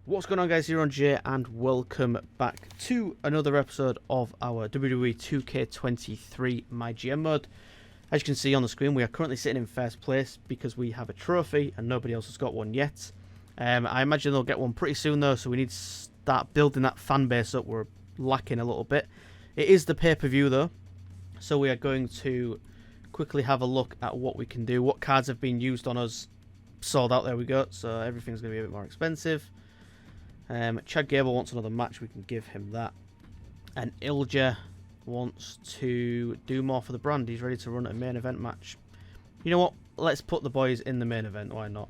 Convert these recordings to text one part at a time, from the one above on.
What's going on, guys? EirronJ, and welcome back to another episode of our WWE 2K23 MyGM mode. As you can see on the screen, we are currently sitting in first place because we have a trophy and nobody else has got one yet. I imagine they'll get one pretty soon though, so we need to start building that fan base up. We're lacking a little bit. It is the pay-per-view though, so we are going to quickly have a look at what we can do. What cards have been used on us, sold out, there we go, so everything's going to be a bit more expensive. Chad Gable wants another match, we can give him that. And EirronJ wants to do more for the brand. He's ready to run a main event match. You know what? Let's put the boys in the main event, why not?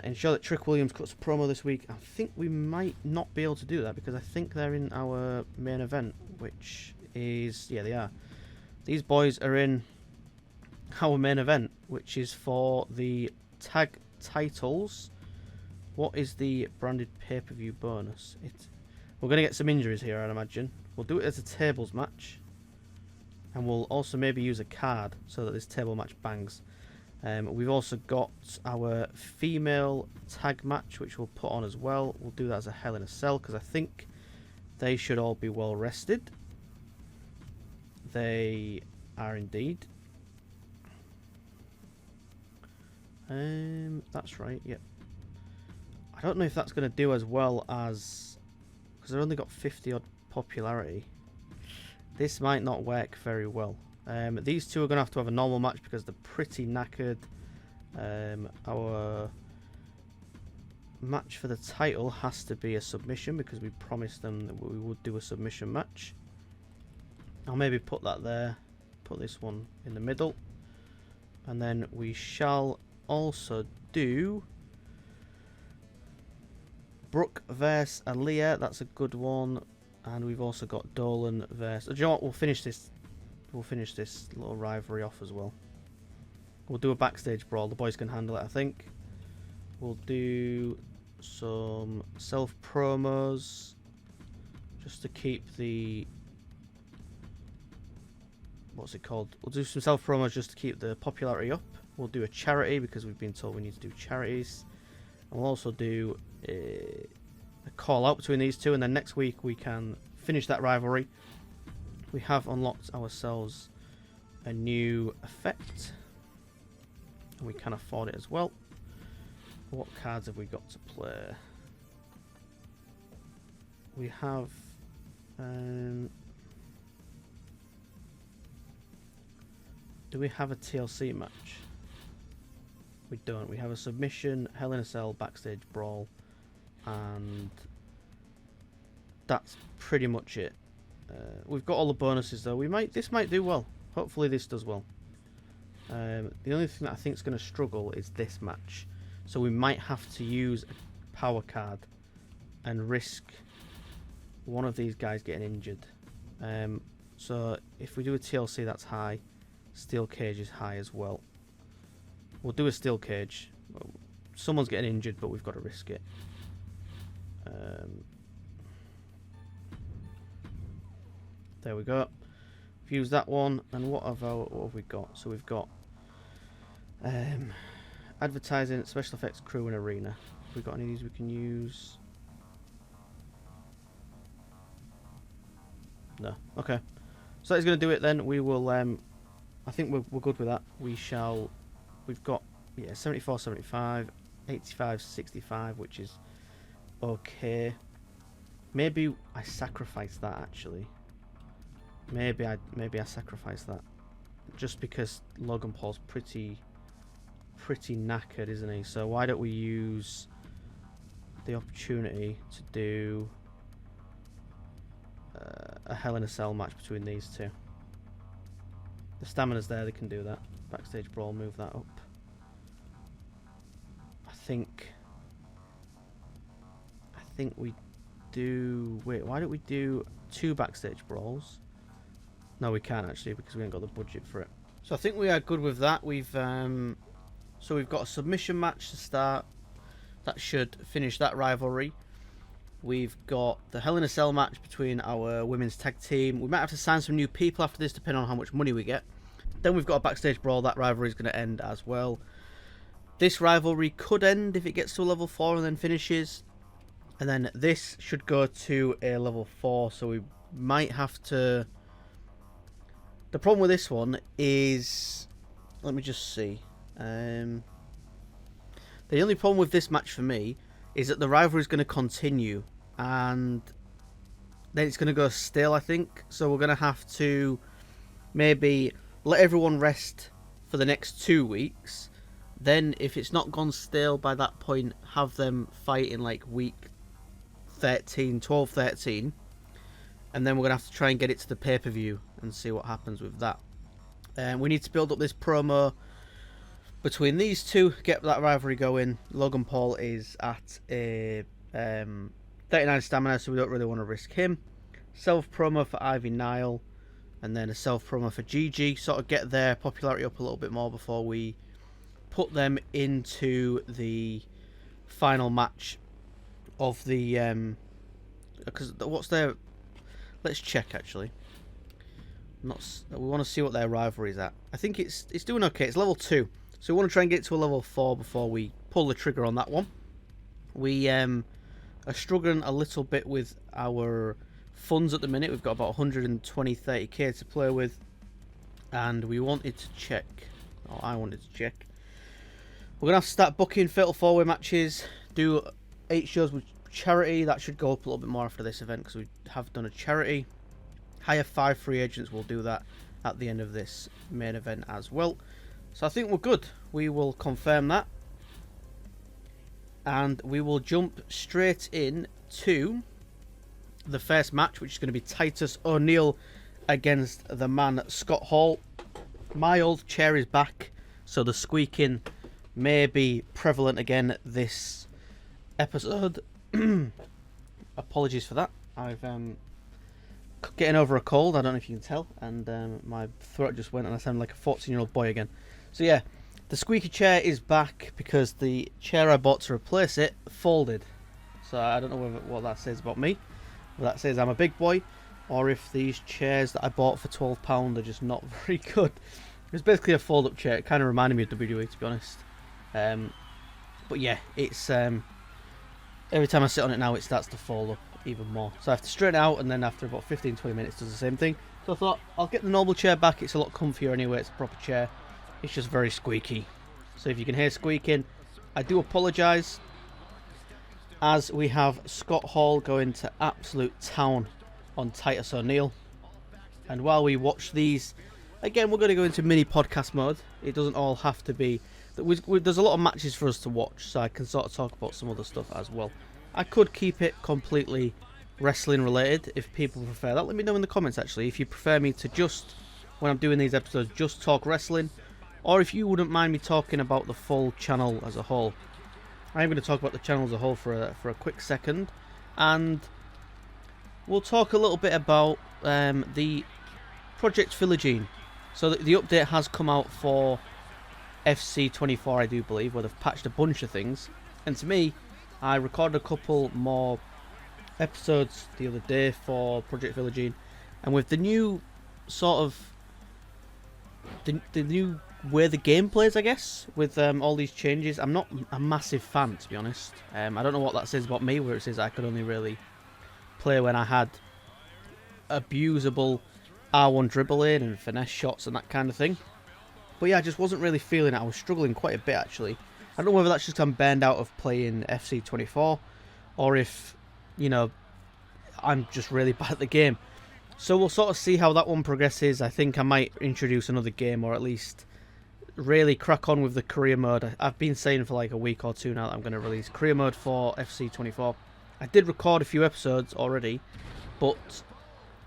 Ensure that Trick Williams cuts a promo this week. I think we might not be able to do that because I think they're in our main event, which is... yeah, they are. These boys are in our main event, which is for the tag titles. What is the branded pay-per-view bonus? We're going to get some injuries here, I'd imagine. We'll do it as a tables match. And we'll also maybe use a card so that this table match bangs. We've also got our female tag match, which we'll put on as well. We'll do that as a Hell in a Cell, because I think they should all be well rested. They are indeed. That's right, yep. I don't know if that's going to do as well as... because they've only got 50 odd popularity. This might not work very well. These two are going to have a normal match because they're pretty knackered. Our match for the title has to be a submission because we promised them that we would do a submission match. I'll maybe put that there. Put this one in the middle. And then we shall also do... Brooke versus Aaliyah, that's a good one. And we've also got Dolan versus... do you know what? We'll finish this little rivalry off as well. We'll do a backstage brawl. The boys can handle it, I think. We'll do some self promos just to keep the... what's it called? We'll do some self promos just to keep the popularity up. We'll do a charity because we've been told we need to do charities. And we'll also do a call out between these two, and then next week we can finish that rivalry. We have unlocked ourselves a new effect, and we can afford it as well. What cards have we got to play? We have do we have a TLC match? We don't. We have a submission, Hell in a Cell, backstage brawl, and that's pretty much it. We've got all the bonuses though. This might do well. Hopefully this does well. The only thing that I think is going to struggle is this match, so we might have to use a power card and risk one of these guys getting injured. So if we do a TLC, that's high. Steel cage is high as well. We'll do a steel cage. Someone's getting injured, but we've got to risk it. There we go. We've used that one. And what have we got? So we've got advertising, special effects, crew, and arena. Have we got any of these we can use? No. Okay. So that's going to do it then. We will. I think we're good with that. We've got, yeah, 74, 75, 85, 65, which is okay. Maybe I sacrifice that actually. Maybe I sacrifice that just because Logan Paul's pretty knackered, isn't he? So why don't we use the opportunity to do a Hell in a Cell match between these two. The stamina's there, they can do that. Backstage brawl, move that up. I think we do... wait, why don't we do 2 backstage brawls? No, we can't actually because we ain't got the budget for it. So I think we are good with that. We've got a submission match to start. That should finish that rivalry. We've got the Hell in a Cell match between our women's tag team. We might have to sign some new people after this, depending on how much money we get. Then we've got a backstage brawl. That rivalry is going to end as well. This rivalry could end if it gets to a level 4 and then finishes. And then this should go to a level 4, so we might have to... The problem with this one is... Let me just see. The only problem with this match for me is that the rivalry is going to continue, and then it's going to go stale, I think. So we're going to have to maybe let everyone rest for the next 2 weeks. Then if it's not gone stale by that point, have them fight in like week 12, 13. And then we're going to have to try and get it to the pay-per-view and see what happens with that. We need to build up this promo between these two, get that rivalry going. Logan Paul is at a 39 stamina, so we don't really want to risk him. Self-promo for Ivy Nile, and then a self-promo for Gigi. Sort of get their popularity up a little bit more before we put them into the final match of the... because what's their... Let's check, actually. We want to see what their rivalry is at. I think it's doing okay. It's level 2. So we want to try and get to a level 4 before we pull the trigger on that one. We are struggling a little bit with our funds at the minute. We've got about 30k to play with. And we wanted to check. Or I wanted to check. We're going to have to start booking Fatal 4-Way matches. Do 8 shows with charity. That should go up a little bit more after this event, because we have done a charity. Hire 5 free agents. We'll do that at the end of this main event as well. So I think we're good. We will confirm that. And we will jump straight in to the first match, which is going to be Titus O'Neil against the man Scott Hall. My old chair is back, so the squeaking may be prevalent again this episode. Apologies for that. I've getting over a cold, I don't know if you can tell, and my throat just went and I sound like a 14-year-old boy again. So yeah, the squeaky chair is back because the chair I bought to replace it folded. So I don't know what that says about me. Whether that says I'm a big boy, or if these chairs that I bought for £12 are just not very good. It's basically a fold-up chair. It kind of reminded me of WWE, to be honest. But yeah, it's every time I sit on it now, it starts to fold up even more. So I have to straighten it out, and then after about 15-20 minutes, it does the same thing. So I thought, I'll get the normal chair back. It's a lot comfier anyway. It's a proper chair. It's just very squeaky. So if you can hear squeaking, I do apologise. As we have Scott Hall going to absolute town on Titus O'Neil. And while we watch these, again, we're going to go into mini podcast mode. It doesn't all have to be... There's a lot of matches for us to watch, so I can sort of talk about some other stuff as well. I could keep it completely wrestling related if people prefer that. Let me know in the comments, actually, if you prefer me to just, when I'm doing these episodes, just talk wrestling, or if you wouldn't mind me talking about the full channel as a whole. I'm going to talk about the channel as a whole for a quick second, and we'll talk a little bit about the Project Philogene. So the update has come out for FC24, I do believe, where they've patched a bunch of things, and to me, I recorded a couple more episodes the other day for Project Philogene, and with the new sort of the new way the game plays, I guess, with all these changes, I'm not a massive fan, to be honest. I don't know what that says about me, where it says I could only really play when I had abusable R1 dribbling and finesse shots and that kind of thing. But yeah, I just wasn't really feeling it. I was struggling quite a bit, actually. I don't know whether that's just I'm burned out of playing FC24, or if, you know, I'm just really bad at the game. So we'll sort of see how that one progresses. I think I might introduce another game, or at least really crack on with the career mode. I've been saying for like a week or two now that I'm going to release career mode for FC24. I did record a few episodes already, but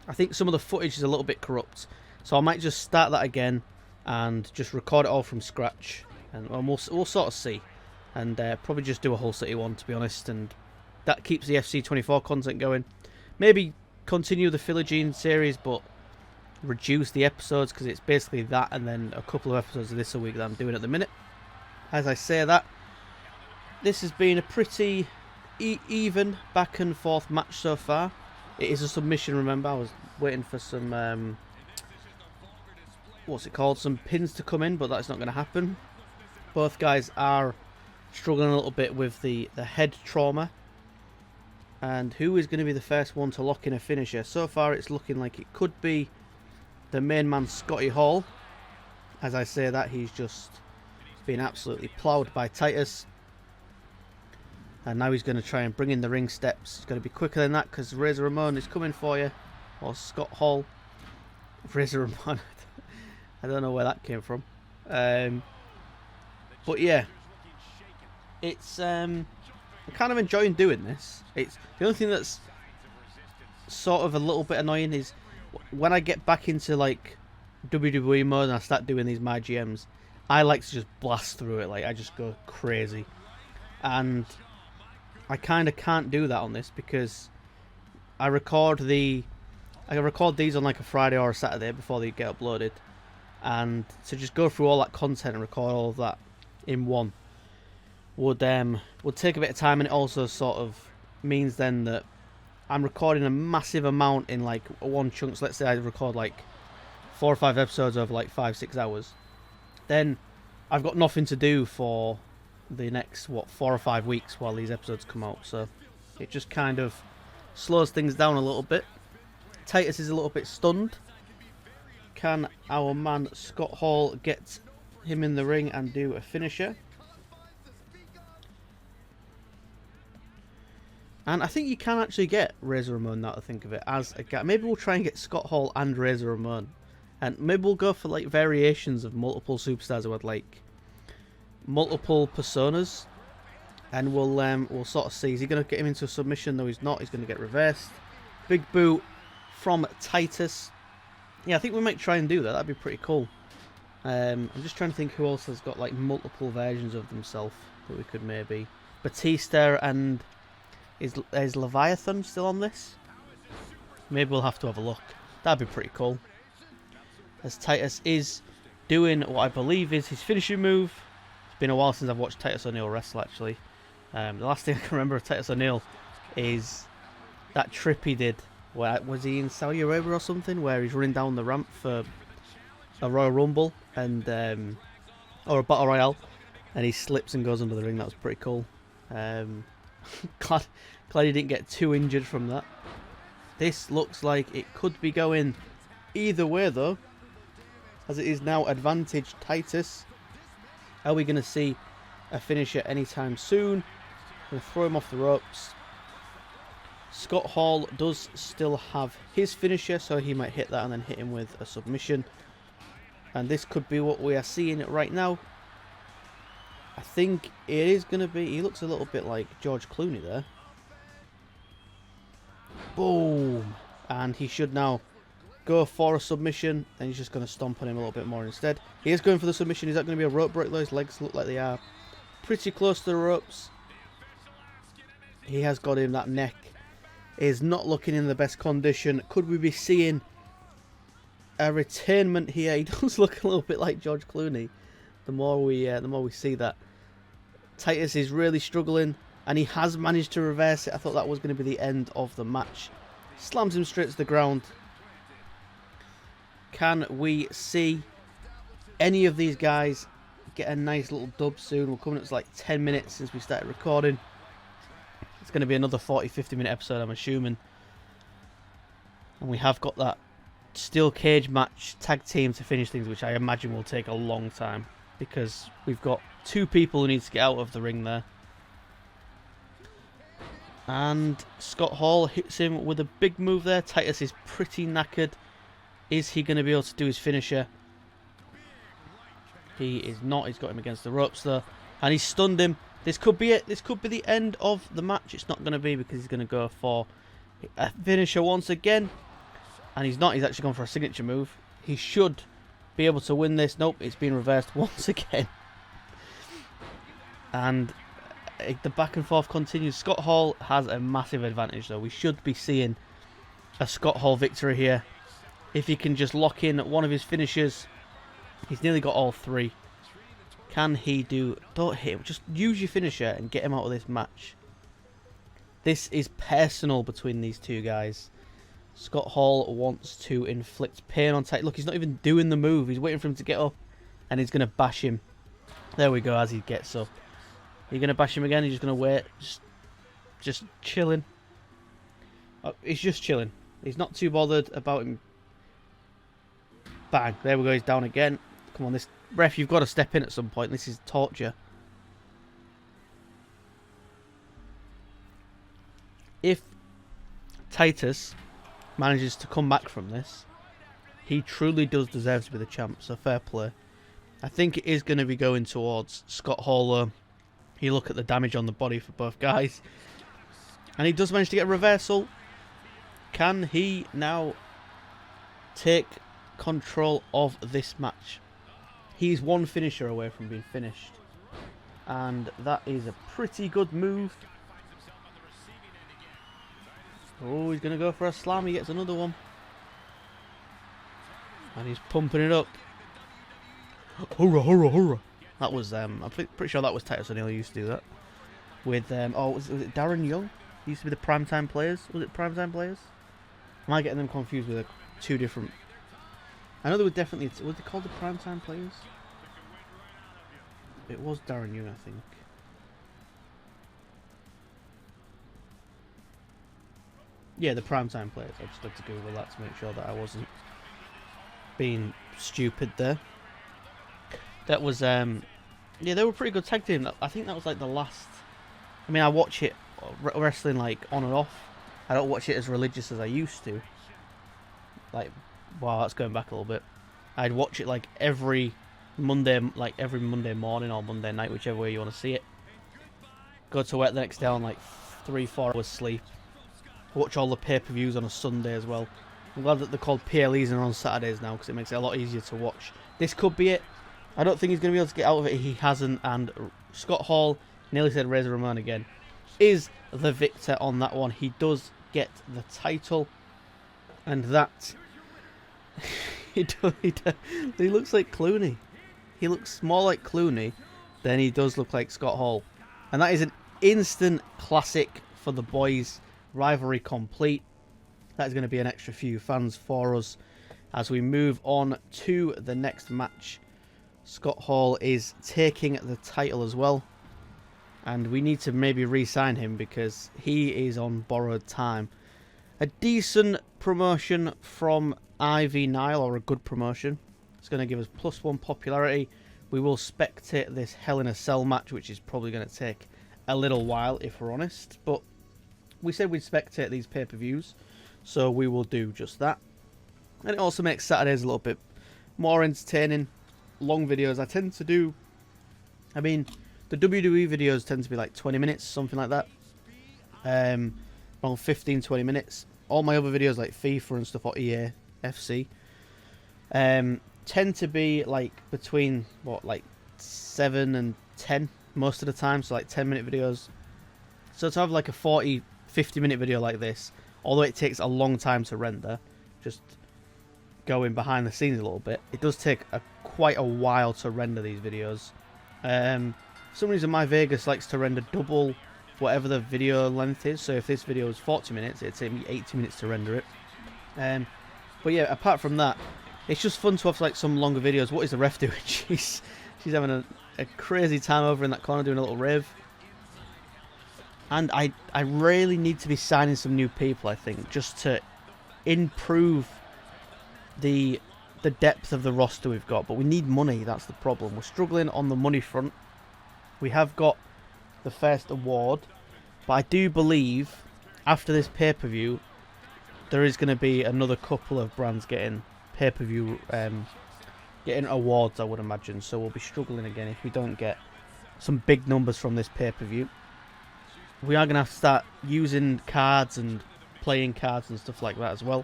I think some of the footage is a little bit corrupt. So I might just start that again and just record it all from scratch, and we'll sort of see, and probably just do a Hull City one, to be honest, and that keeps the FC24 content going. Maybe continue the Philogene series, but reduce the episodes, because it's basically that and then a couple of episodes of this a week that I'm doing at the minute. As I say that, this has been a pretty even back and forth match so far. It is a submission, remember. I was waiting for some what's it called, some pins to come in, but that's not going to happen. Both guys are struggling a little bit with the head trauma. And who is going to be the first one to lock in a finisher? So far it's looking like it could be the main man, Scotty Hall. As I say that, he's just been absolutely ploughed by Titus. And now he's going to try and bring in the ring steps. It's going to be quicker than that because Razor Ramon is coming for you. Or Scott Hall. Razor Ramon. I don't know where that came from. But yeah. It's I'm kind of enjoying doing this. It's the only thing that's sort of a little bit annoying is when I get back into like WWE mode and I start doing these MyGMs, I like to just blast through it. Like I just go crazy. And I kind of can't do that on this because I record these on like a Friday or a Saturday before they get uploaded, and to just go through all that content and record all of that in one would take a bit of time, and it also sort of means then that I'm recording a massive amount in like one chunk. So let's say I record like 4 or 5 episodes over like 5-6 hours, then I've got nothing to do for the next 4 or 5 weeks while these episodes come out. So it just kind of slows things down a little bit. Titus is a little bit stunned. Can our man Scott Hall get him in the ring and do a finisher? And I think you can actually get Razor Ramon, now to think of it, as a guy. Maybe we'll try and get Scott Hall and Razor Ramon, and maybe we'll go for like variations of multiple superstars who had like multiple personas, and we'll sort of see. Is he going to get him into a submission? No, he's not. He's going to get reversed. Big boot from Titus. Yeah, I think we might try and do that. That'd be pretty cool. I'm just trying to think who else has got like multiple versions of themselves that we could maybe. Batista, and is Leviathan still on this? Maybe we'll have to have a look. That'd be pretty cool. As Titus is doing what I believe is his finishing move. It's been a while since I've watched Titus O'Neil wrestle, actually. The last thing I can remember of Titus O'Neil is that trip he did. Where was he in Saudi Arabia or something? Where he's running down the ramp for a Royal Rumble and or a Battle Royale, and he slips and goes under the ring. That was pretty cool. Glad he didn't get too injured from that. This looks like it could be going either way though, as it is now advantage Titus. Are we going to see a finisher anytime soon? Going to throw him off the ropes. Scott Hall does still have his finisher, so he might hit that and then hit him with a submission. And this could be what we are seeing right now. I think it is going to be... He looks a little bit like George Clooney there. Boom! And he should now go for a submission. And he's just going to stomp on him a little bit more instead. He is going for the submission. Is that going to be a rope break though? His legs look like they are pretty close to the ropes. He has got him. That neck is not looking in the best condition. Could we be seeing a retainment here? He does look a little bit like George Clooney. The more we see that. Titus is really struggling, and he has managed to reverse it. I thought that was going to be the end of the match. Slams him straight to the ground. Can we see any of these guys get a nice little dub soon? We're coming up to like 10 minutes since we started recording. It's going to be another 40-50 minute episode, I'm assuming. And we have got that steel cage match tag team to finish things, which I imagine will take a long time, because we've got 2 people who need to get out of the ring there. And Scott Hall hits him with a big move there. Titus is pretty knackered. Is he going to be able to do his finisher? He is not. He's got him against the ropes though, and he's stunned him. This could be it. This could be the end of the match. It's not going to be, because he's going to go for a finisher once again. And he's not. He's actually gone for a signature move. He should be able to win this. Nope, it's been reversed once again. And the back and forth continues. Scott Hall has a massive advantage though. We should be seeing a Scott Hall victory here. If he can just lock in one of his finishers. He's nearly got all 3. Can he do... Don't hit him. Just use your finisher and get him out of this match. This is personal between these 2 guys. Scott Hall wants to inflict pain on Titus. Look, he's not even doing the move. He's waiting for him to get up, and he's going to bash him. There we go, as he gets up. You're going to bash him again? He's just going to wait. Just chilling. He's just chilling. He's not too bothered about him. Bang. There we go. He's down again. Come on, this ref, you've got to step in at some point. This is torture. If Titus manages to come back from this, he truly does deserve to be the champ, so fair play. I think it is going to be going towards Scott Hall. You look at the damage on the body for both guys. And he does manage to get a reversal. Can he now take control of this match? He's one finisher away from being finished. And that is a pretty good move. Oh, he's going to go for a slam. He gets another one. And he's pumping it up. Hurrah, hurrah, hurrah. That was, I'm pretty sure that was Titus O'Neil who used to do that. With, was it Darren Young? He used to be the Primetime Players. Was it Primetime Players? Am I getting them confused with two different... I know they were definitely... Was they called the Primetime Players? It was Darren Young, I think. Yeah, the Primetime Players. I just had to Google that to make sure that I wasn't being stupid there. That was, yeah, they were a pretty good tag team. I think that was like the last... I mean, I watch it, wrestling like on and off. I don't watch it as religious as I used to. Like, wow, that's going back a little bit. I'd watch it like every Monday morning or Monday night, whichever way you want to see it. Go to work the next day on like 3-4 hours sleep. Watch all the pay-per-views on a Sunday as well. I'm glad that they're called PLEs and are on Saturdays now, because it makes it a lot easier to watch. This could be it. I don't think he's going to be able to get out of it. He hasn't, and Scott Hall, nearly said Razor Ramon again, is the victor on that one. He does get the title, and that... he looks like Clooney. He looks more like Clooney than he does look like Scott Hall. And that is an instant classic for the boys. Rivalry complete. That is going to be an extra few fans for us as we move on to the next match. Scott Hall is taking the title as well, and we need to maybe re-sign him because he is on borrowed time. A decent promotion from Ivy Nile, or a good promotion. It's going to give us +1 popularity. We will spectate this Hell in a Cell match, which is probably going to take a little while if we're honest, but we said we'd spectate these pay-per-views, so we will do just that. And it also makes Saturdays a little bit more entertaining. Long videos I tend to do, I mean, the WWE videos tend to be like 20 minutes, something like that. Around 15-20 minutes. All my other videos like FIFA and stuff, or EA, FC, tend to be like between, what, like 7 and 10 most of the time, so like 10-minute videos. So to have like a 40-50 minute video like this, although it takes a long time to render, just going behind the scenes a little bit, it does take quite a while to render these videos. For some reason my Vegas likes to render double whatever the video length is, so if this video was 40 minutes, it'd take me 80 minutes to render it. But yeah, apart from that, it's just fun to have like some longer videos. What is the ref doing? She's having a crazy time over in that corner doing a little rave. And I really need to be signing some new people, I think, just to improve the depth of the roster we've got. But we need money, that's the problem. We're struggling on the money front. We have got the first award, but I do believe after this pay-per-view there is going to be another couple of brands getting pay-per-view getting awards, I would imagine. So we'll be struggling again if we don't get some big numbers from this pay-per-view. We are going to have to start using cards and playing cards and stuff like that as well.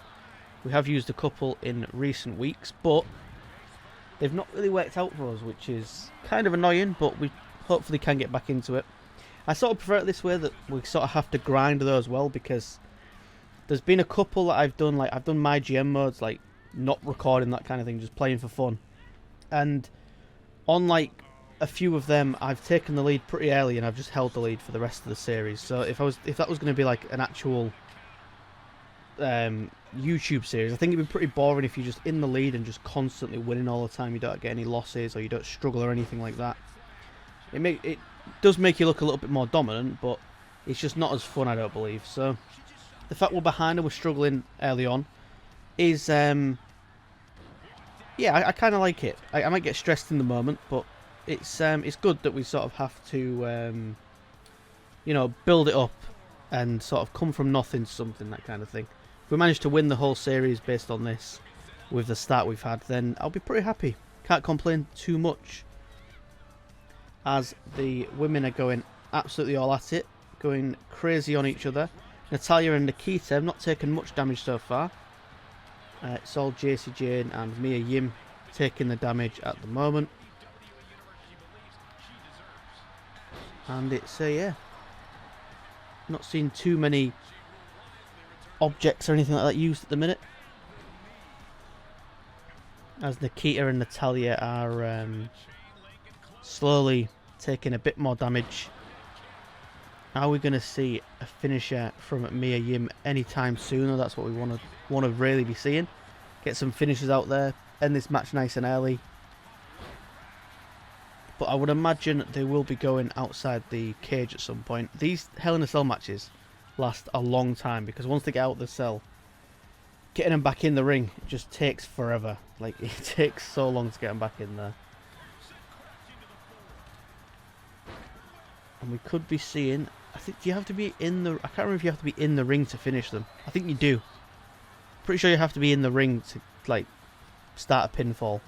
We have used a couple in recent weeks, but they've not really worked out for us, which is kind of annoying, but we hopefully can get back into it. I sort of prefer it this way, that we sort of have to grind those well, because there's been a couple that I've done, like I've done MyGM modes, like not recording, that kind of thing, just playing for fun. And on like a few of them, I've taken the lead pretty early and I've just held the lead for the rest of the series. So if that was going to be like an actual YouTube series, I think it'd be pretty boring if you're just in the lead and just constantly winning all the time. You don't get any losses or you don't struggle or anything like that. It does make you look a little bit more dominant, but it's just not as fun, I don't believe. So the fact we're behind and we're struggling early on is, yeah, I kind of like it. I might get stressed in the moment, but it's good that we sort of have to, you know, build it up and sort of come from nothing to something, that kind of thing. If we manage to win the whole series based on this, with the start we've had, then I'll be pretty happy. Can't complain too much. As the women are going absolutely all at it, going crazy on each other. Natalya and Nikita have not taken much damage so far. It's all Jacy Jane and Mia Yim taking the damage at the moment. And it's, yeah, not seen too many objects or anything like that used at the minute. As Nikita and Natalya are slowly taking a bit more damage. Are we going to see a finisher from Mia Yim anytime soon? Or that's what we want to really be seeing. Get some finishes out there, end this match nice and early. But I would imagine they will be going outside the cage at some point. These Hell in a Cell matches last a long time because once they get out of the cell, getting them back in the ring just takes forever. Like, it takes so long to get them back in there. And we could be seeing, I think, do you have to be in the, I can't remember if you have to be in the ring to finish them. I think you do. Pretty sure you have to be in the ring to, like, start a pinfall.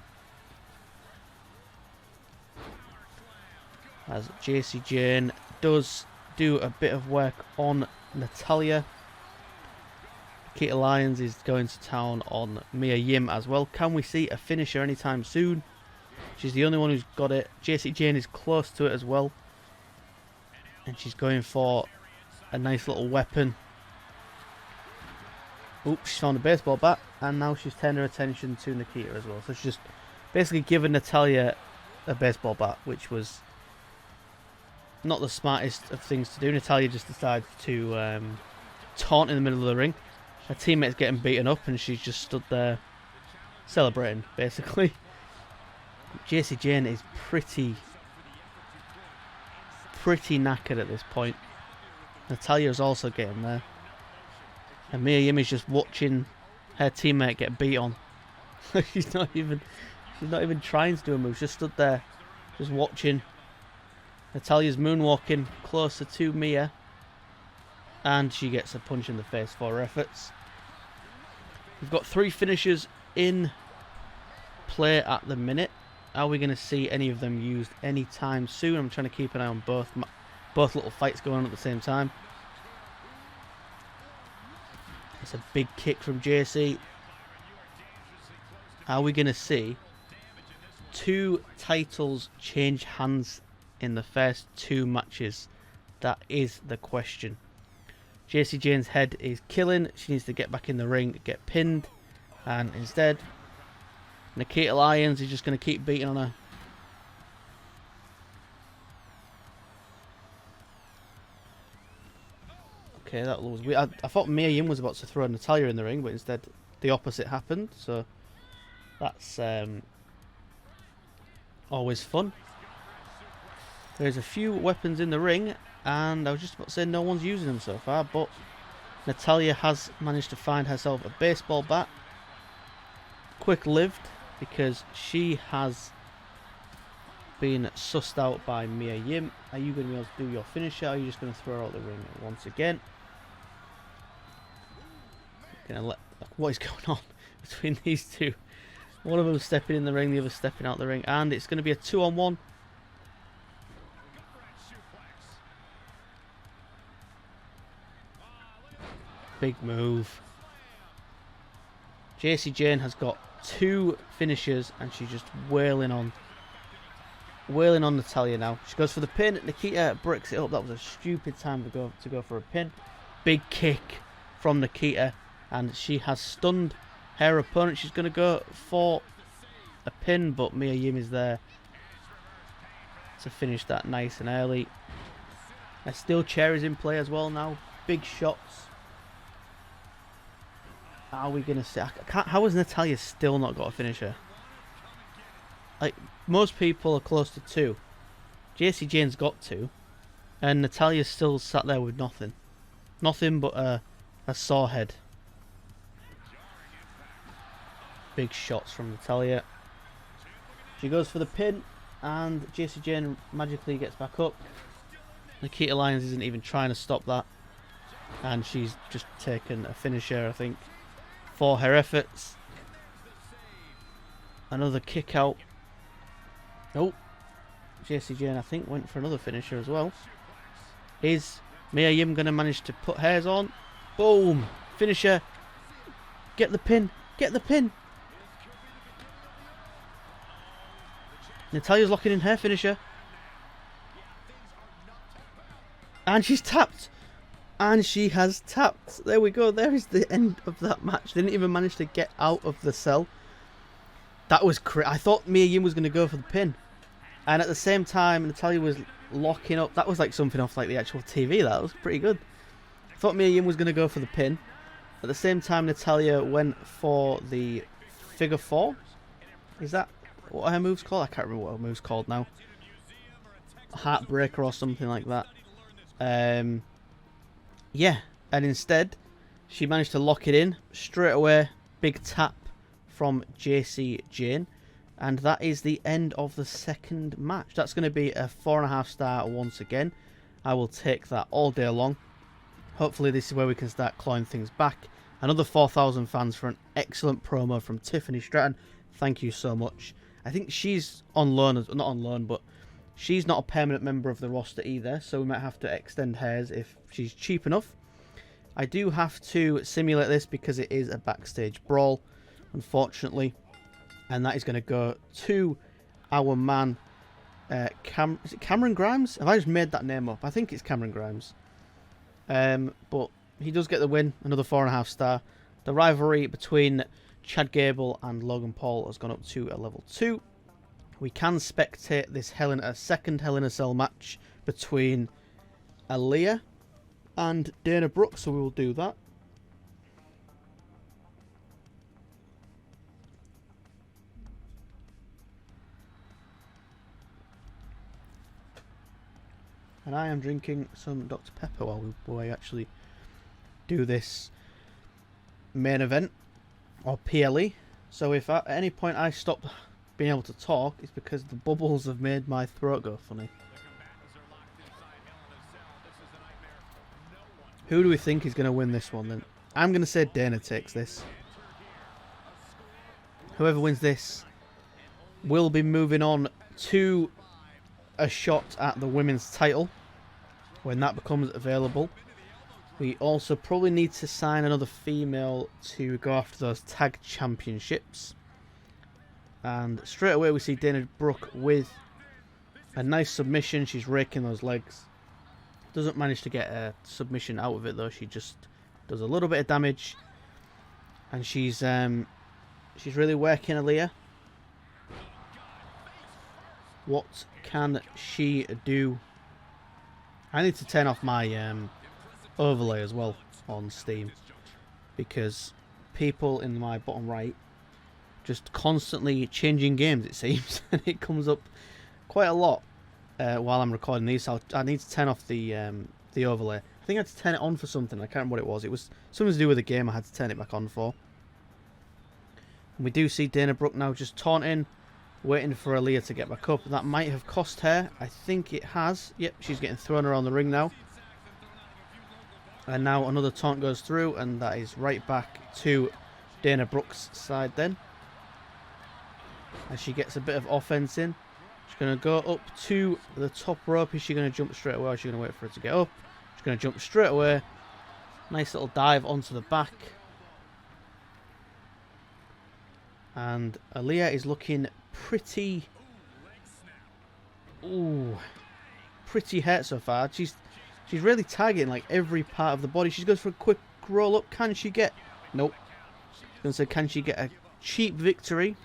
As Jacy Jane does do a bit of work on Natalya. Nikita Lyons is going to town on Mia Yim as well. Can we see a finisher anytime soon? She's the only one who's got it. Jacy Jane is close to it as well. And she's going for a nice little weapon. Oops, she's found a baseball bat. And now she's turned her attention to Nikita as well. So she's just basically given Natalya a baseball bat, which was not the smartest of things to do. Natalya just decided to taunt in the middle of the ring. Her teammate's getting beaten up and she's just stood there celebrating, basically. Jacy Jane is pretty knackered at this point. Natalya's also getting there. And Mia Yim is just watching her teammate get beat on. she's not even trying to do a move, just stood there, just watching. Natalya's moonwalking closer to Mia. And she gets a punch in the face for her efforts. We've got 3 finishers in play at the minute. Are we going to see any of them used anytime soon? I'm trying to keep an eye on both little fights going on at the same time. It's a big kick from Jacy. Are we going to see 2 titles change hands in the first 2 matches? That is the question. Jacy Jane's head is killing. She needs to get back in the ring, get pinned. And instead, Nikita Lyons is just going to keep beating on her. Okay, that was weird. I thought Mia Yim was about to throw Natalya in the ring, but instead the opposite happened. So that's always fun. There's a few weapons in the ring, and I was just about to say no one's using them so far, but Natalya has managed to find herself a baseball bat. Quick-lived, because she has been sussed out by Mia Yim. Are you going to be able to do your finisher, or are you just going to throw her out the ring once again? What is going on between these two? One of them stepping in the ring, the other stepping out the ring, and it's going to be a 2-on-1. Big move. Jacy Jane has got 2 finishers and she's just wailing on Natalya now. She goes for the pin. Nikita breaks it up. That was a stupid time to go for a pin. Big kick from Nikita, and she has stunned her opponent. She's going to go for a pin, but Mia Yim is there to finish that nice and early. A steel chair is in play as well now. Big shots. Are we going to see? How has Natalya still not got a finisher? Like, most people are close to 2. Jacy Jane's got 2. And Natalya's still sat there with nothing. Nothing but a a saw head. Big shots from Natalya. She goes for the pin, and Jacy Jayne magically gets back up. Nikita Lyons isn't even trying to stop that, and she's just taken a finisher, I think, for her efforts. Another kick out. Oh, Jacy Jayne, I think, went for another finisher as well. Is Mia Yim going to manage to put hers on? Boom! Finisher. Get the pin. Get the pin. Natalya's locking in her finisher. And she's tapped. And she has tapped. There we go. There is the end of that match. Didn't even manage to get out of the cell. That was crazy. I thought Mia Yim was going to go for the pin. And at the same time, Natalya was locking up. That was like something off like the actual TV. That was pretty good. I thought Mia Yim was going to go for the pin. At the same time, Natalya went for the figure four. Is that what her move's called? I can't remember what her move's called now. Heartbreaker or something like that. Yeah. And instead, she managed to lock it in straight away. Big tap from Jacy Jayne. And that is the end of the second match. That's going to be a 4.5 star once again. I will take that all day long. Hopefully this is where we can start clawing things back. Another 4,000 fans for an excellent promo from Tiffany Stratton. Thank you so much. I think she's on loan, not on loan, but she's not a permanent member of the roster either. So we might have to extend hers if she's cheap enough. I do have to simulate this because it is a backstage brawl, unfortunately. And that is going to go to our man, is it Cameron Grimes? Have I just made that name up? I think it's Cameron Grimes. But he does get the win, another 4.5 star. The rivalry between Chad Gable and Logan Paul has gone up to a level 2. We can spectate this second Hell in a Cell match between Aaliyah and Dana Brooke, so we will do that. And I am drinking some Dr. Pepper while we actually do this main event, or PLE. So if at any point I stop being able to talk, it's because the bubbles have made my throat go funny. Who do we think is going to win this one then? I'm going to say Dana takes this. Whoever wins this will be moving on to a shot at the women's title when that becomes available. We also probably need to sign another female to go after those tag championships. And straight away we see Dana Brooke with a nice submission. She's raking those legs. Doesn't manage to get a submission out of it though. She just does a little bit of damage. And she's really working Aaliyah. What can she do? I need to turn off my overlay as well on Steam, because people in my bottom right just constantly changing games, it seems, and it comes up quite a lot while I'm recording these. So I need to turn off the overlay. I think I had to turn it on for something. I can't remember what it was. It was something to do with the game I had to turn it back on for. And we do see Dana Brooke now just taunting, waiting for Aaliyah to get back up. That might have cost her. I think it has. Yep, she's getting thrown around the ring now. And now another taunt goes through, and that is right back to Dana Brooke's side then. As she gets a bit of offense in. She's going to go up to the top rope. Is she going to jump straight away, or is she going to wait for it to get up? She's going to jump straight away. Nice little dive onto the back. And Aaliyah is looking pretty hurt so far. She's really targeting like every part of the body. She goes for a quick roll up. Can she get? Nope. She's gonna say, can she get a cheap victory?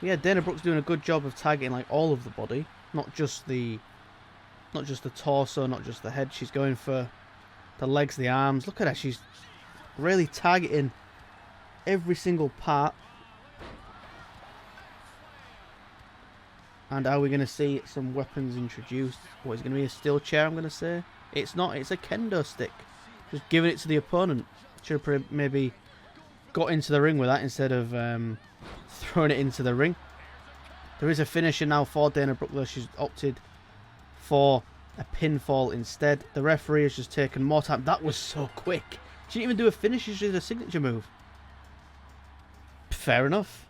Yeah, Dana Brooke's doing a good job of targeting like all of the body, not just the torso, not just the head. She's going for the legs, the arms. Look at her. She's really targeting every single part. And are we going to see some weapons introduced? What is going to be a steel chair, I'm going to say? It's not. It's a kendo stick. Just giving it to the opponent. Should have maybe got into the ring with that instead of throwing it into the ring. There is a finisher now for Dana Brooke, though. She's opted for a pinfall instead. The referee has just taken more time. That was so quick. She didn't even do a finish, she just did a signature move. Fair enough.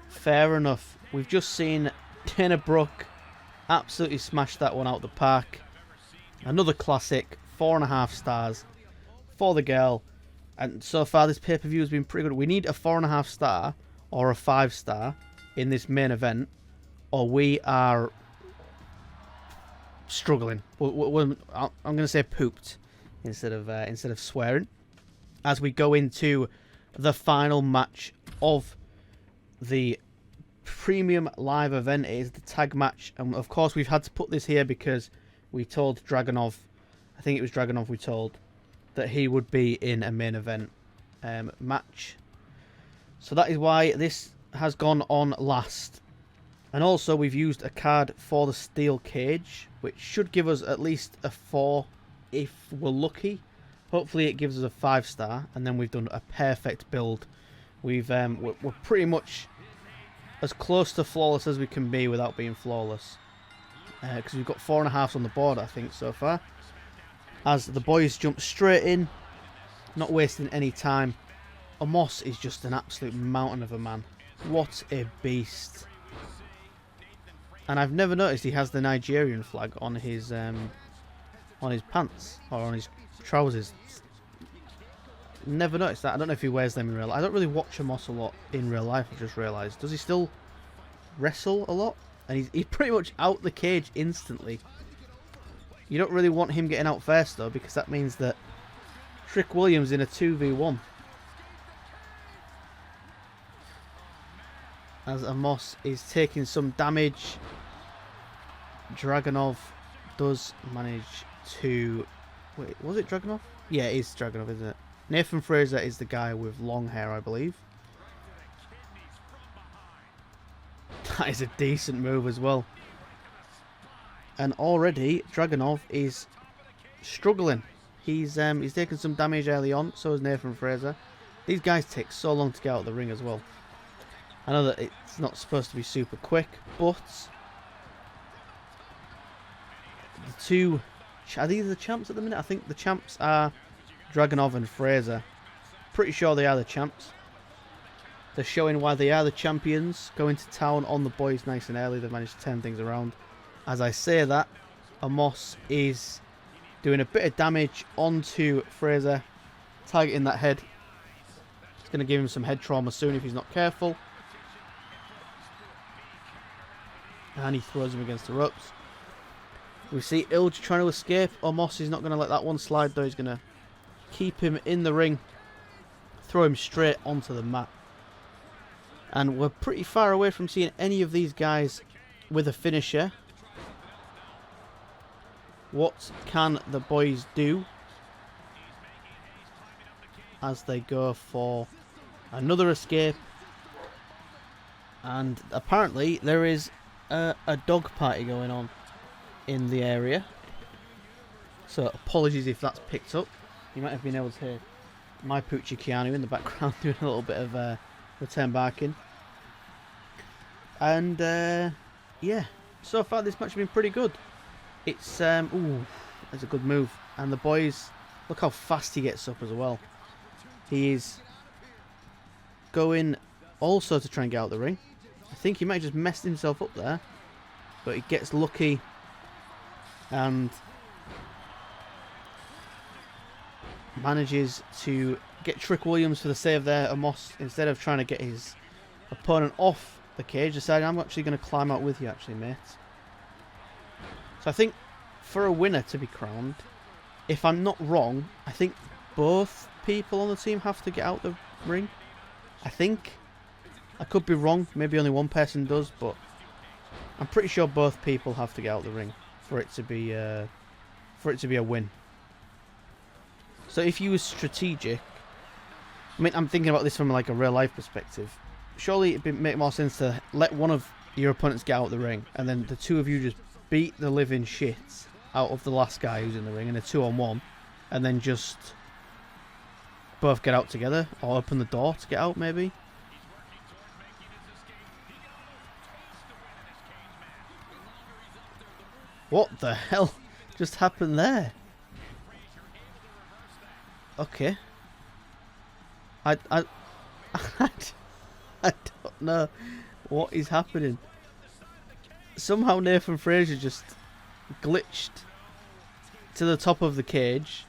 Fair enough. We've just seen Dana Brooke absolutely smash that one out the park. Another classic. 4.5 stars for the girl. And so far this pay-per-view has been pretty good. We need a 4.5 star or a 5 star in this main event, or we are struggling. I'm going to say pooped instead of swearing. As we go into the final match of the premium live event, it is the tag match, and of course we've had to put this here because we told Dragunov, I think it was Dragunov we told, that he would be in a main event match. So that is why this has gone on last. And also we've used a card for the steel cage, which should give us at least a 4 if we're lucky. Hopefully it gives us a 5 star, and then we've done a perfect build. We're pretty much as close to flawless as we can be without being flawless, because we've got 4.5s on the board, I think, so far. As the boys jump straight in, not wasting any time. Amos is just an absolute mountain of a man. What a beast. And I've never noticed he has the Nigerian flag on his pants or on his trousers. Never noticed that. I don't know if he wears them in real life. I don't really watch Amos a lot in real life, I just realised. Does he still wrestle a lot? And he's pretty much out the cage instantly. You don't really want him getting out first though, because that means that Trick Williams in a 2v1. As Amos is taking some damage, Dragunov does manage to... Wait, was it Dragunov? Yeah, it is Dragunov, isn't it? Nathan Fraser is the guy with long hair, I believe. That is a decent move as well. And already Dragunov is struggling. He's taken some damage early on, so is Nathan Fraser. These guys take so long to get out of the ring as well. I know that it's not supposed to be super quick, but the two... Are these the champs at the minute? I think the champs are Dragunov and Fraser. Pretty sure they are the champs. They're showing why they are the champions. Going to town on the boys nice and early. They've managed to turn things around. As I say that, Amos is doing a bit of damage onto Fraser. Targeting that head. It's going to give him some head trauma soon if he's not careful. And he throws him against the ropes. We see Ilge trying to escape. Amos is not going to let that one slide though. He's going to keep him in the ring. Throw him straight onto the mat. And we're pretty far away from seeing any of these guys with a finisher. What can the boys do as they go for another escape? And apparently there is a dog party going on in the area. So apologies if that's picked up. You might have been able to hear my Poochie Keanu in the background doing a little bit of return barking. And yeah, so far this match has been pretty good. It's ooh, that's a good move. And the boys, look how fast he gets up as well. He is going also to try and get out the ring. I think he might have just messed himself up there, but he gets lucky and manages to get Trick Williams for the save there. Amos, instead of trying to get his opponent off the cage, decided, I'm actually going to climb out with you actually, mate. So I think for a winner to be crowned, if I'm not wrong, I think both people on the team have to get out the ring. I think. I could be wrong, maybe only one person does, but I'm pretty sure both people have to get out the ring for it to be a win. So if you were strategic, I mean, I'm thinking about this from like a real life perspective. Surely it'd make more sense to let one of your opponents get out of the ring, and then the two of you just beat the living shit out of the last guy who's in the ring in a 2-on-1, and then just both get out together or open the door to get out, maybe. What the hell just happened there? Okay. I don't know what is happening. Somehow Nathan Fraser just glitched to the top of the cage,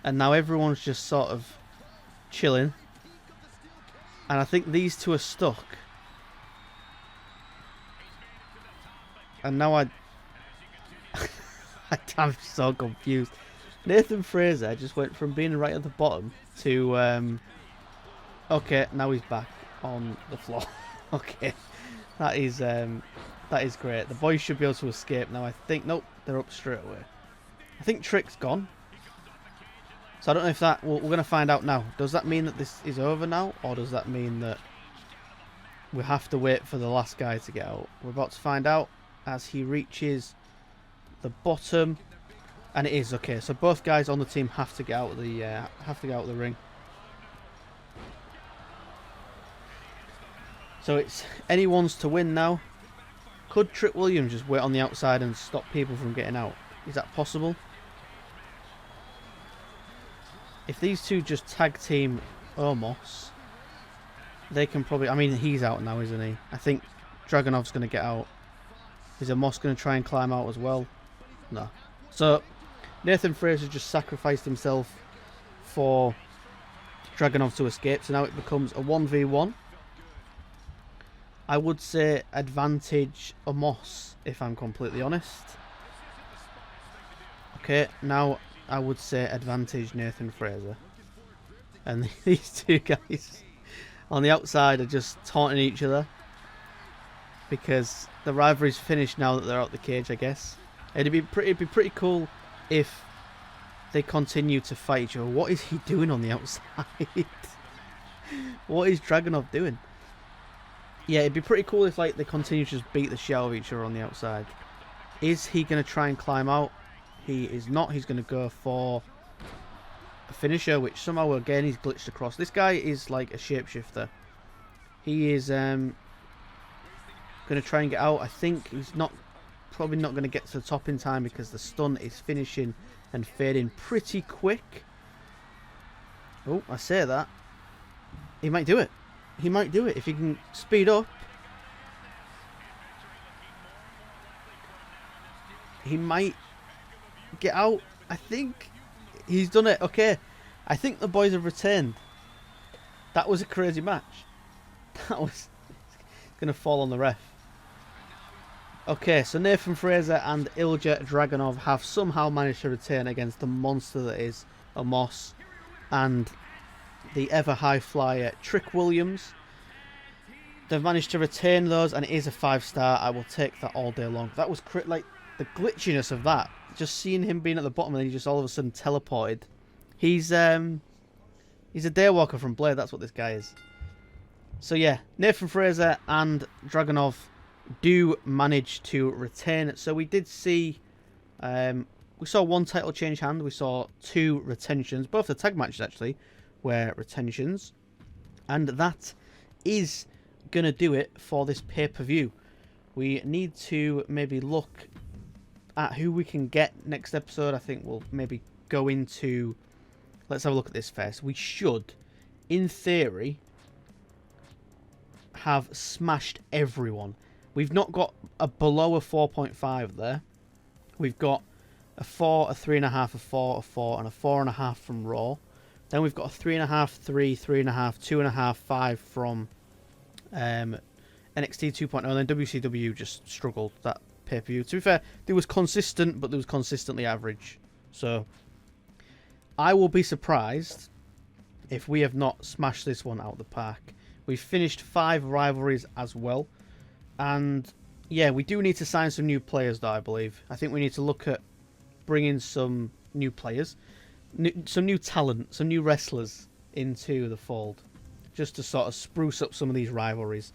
and now everyone's just sort of chilling. And I think these two are stuck. And now I'm so confused. Nathan Fraser just went from being right at the bottom to okay, now he's back on the floor. Okay, that is great. The boys should be able to escape now. I think nope, they're up straight away. I think Trick's gone. So I don't know if that we're gonna find out now. Does that mean that this is over now, or does that mean that we have to wait for the last guy to get out? We're about to find out as he reaches the bottom, and it is okay. So both guys on the team have to get out of the ring. So it's anyone's to win now. Could Trick Williams just wait on the outside and stop people from getting out? Is that possible? If these two just tag team Omos, they can probably... I mean, he's out now, isn't he? I think Dragunov's going to get out. Is Omos going to try and climb out as well? No. So, Nathan Fraser just sacrificed himself for Dragunov to escape. So now it becomes a 1v1. I would say advantage Omos, if I'm completely honest. Okay, now I would say advantage Nathan Fraser. And these two guys on the outside are just taunting each other, because the rivalry's finished now that they're out the cage, I guess. It'd be pretty cool if they continue to fight each other. What is he doing on the outside? What is Dragunov doing? Yeah, it'd be pretty cool if like they continue to just beat the shit out of each other on the outside. Is he going to try and climb out? He is not. He's going to go for a finisher, which somehow again he's glitched across. This guy is like a shapeshifter. He is going to try and get out. I think he's probably not going to get to the top in time because the stun is finishing and fading pretty quick. Oh, I say that. He might do it. He might do it if he can speed up. He might get out. I think he's done it. Okay. I think the boys have returned. That was a crazy match. That was going to fall on the ref. Okay, so Nathan Fraser and Ilja Dragunov have somehow managed to return against the monster that is Omos and the ever high flyer Trick Williams. They've managed to retain those, and it is a 5-star. I will take that all day long. That was like the glitchiness of that. Just seeing him being at the bottom and then he just all of a sudden teleported. He's a daywalker from Blade. That's what this guy is. So yeah, Nathan Fraser and Dragunov do manage to retain. So we did see, we saw one title change hand. We saw 2 retentions. Both the tag matches actually were retentions, and that is gonna do it for this pay-per-view. We need to maybe look at who we can get next episode. I think we'll maybe go into, let's have a look at this first. We should, in theory, have smashed everyone. We've not got a below a 4.5 there. We've got a 4, a 3.5, a 4, a 4, and a 4.5 from Raw. Then we've got a 3.5, 3, 3.5, 2.5, 5 from NXT 2.0. And then WCW just struggled that pay-per-view. To be fair, it was consistent, but it was consistently average. So I will be surprised if we have not smashed this one out of the park. We've finished 5 rivalries as well. And yeah, we do need to sign some new players though, I believe. I think we need to look at bringing some new players. Some new talent, some new wrestlers into the fold, just to sort of spruce up some of these rivalries.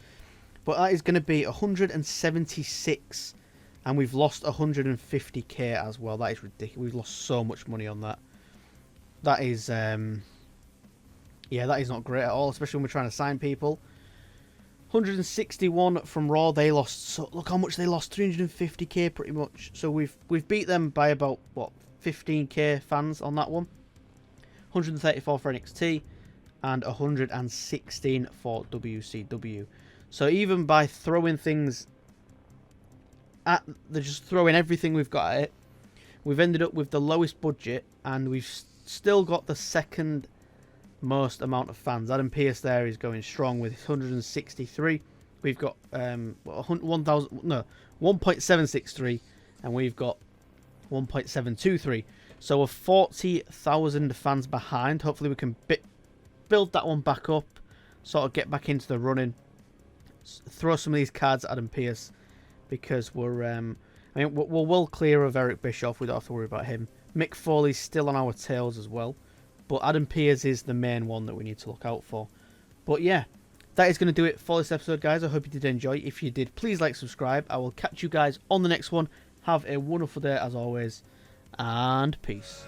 But that is going to be 176, and we've lost 150k as well. That is ridiculous. We've lost so much money on that. That is Yeah, that is not great at all, especially when we're trying to sign people. 161 from Raw. They lost. So look how much they lost. 350k pretty much. So we've beat them by about what 15k fans on that one. 134 for NXT and 116 for WCW. So even by throwing things at, they're just throwing everything we've got at it. We've ended up with the lowest budget, and we've still got the second most amount of fans. Adam Pearce there is going strong with 163. We've got 1.763, and we've got 1.723. So we're 40,000 fans behind. Hopefully we can build that one back up, sort of get back into the running. Throw some of these cards at Adam Pearce, because we're well clear of Eric Bischoff. We don't have to worry about him. Mick Foley's still on our tails as well, but Adam Pearce is the main one that we need to look out for. But yeah, that is going to do it for this episode, guys. I hope you did enjoy. If you did, please like, subscribe. I will catch you guys on the next one. Have a wonderful day as always, and peace.